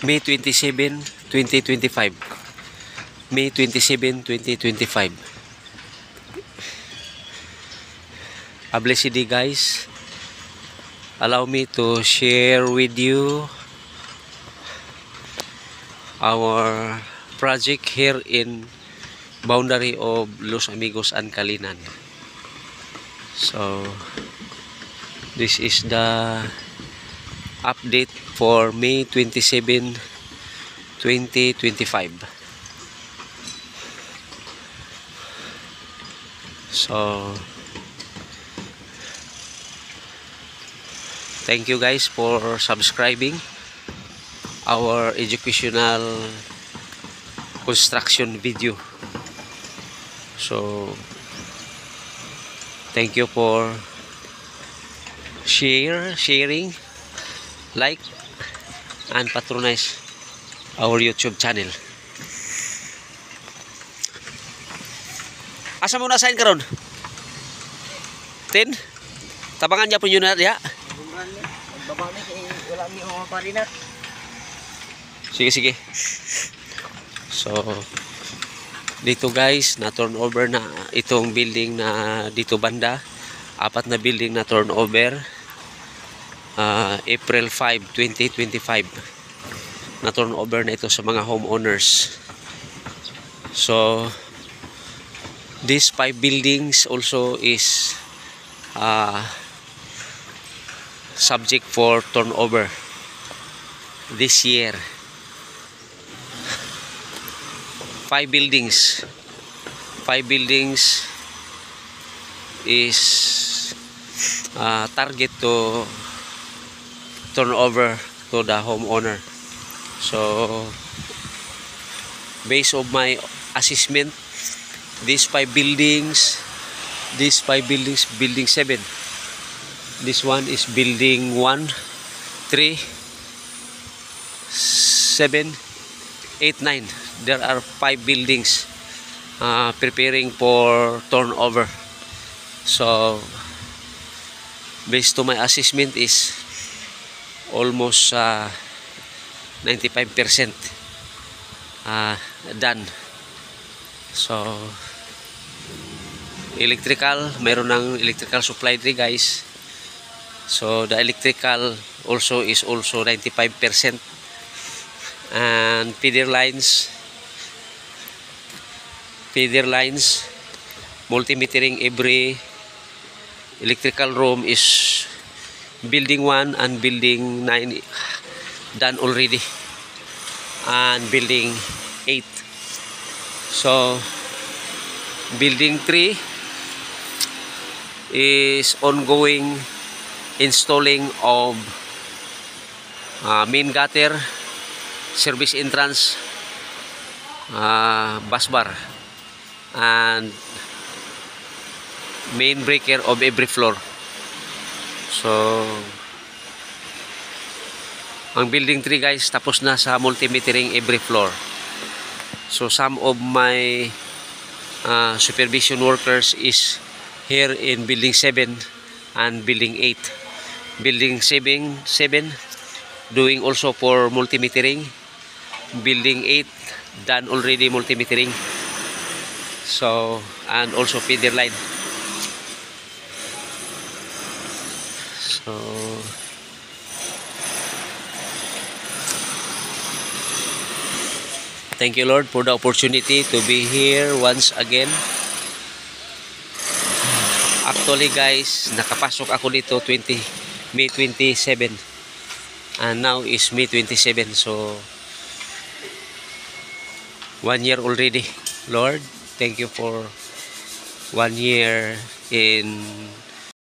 May 27, 2025. May 27, 2025. A blessed day, guys. Allow me to share with you our project here in boundary of Los Amigos and Calinan. So this is the update for May 27, 2025. So thank you guys for subscribing our educational construction video. So thank you for sharing, like, and patronize our YouTube channel. Asa mo na sign karon? 10? Tabangan niya po yun na ya. Sige, sige. So dito guys, na turnover na itong building na dito banda. 4 na building na turnover. April 5, 2025. Na turnover na ito sa mga homeowners. So these 5 buildings also is subject for turnover this year. 5 buildings is target to turn over to the homeowner. So based on my assessment, these 5 buildings, building 7, this one is building 1, 3, 7, 8, 9. There are 5 buildings preparing for turnover. So based to my assessment is almost 95% done. So electrical, mayroon ng electrical supply diri guys. So the electrical also is also 95%. And feeder lines, multimetering every electrical room is building 1 and building 9 done already, and building 8. So building 3 is ongoing installing of main gutter, service entrance, bus bar, and main breaker of every floor. So ang building 3 guys tapos na sa multimetering every floor. So some of my supervision workers is here in building 7 and building 8. Building 7 doing also for multimetering. Building 8 done already multimetering. So and also feeder line. So thank you Lord for the opportunity to be here once again. Actually guys, nakapasok ako dito May 27 and now is May 27, so 1 year already. Lord, thank you for 1 year in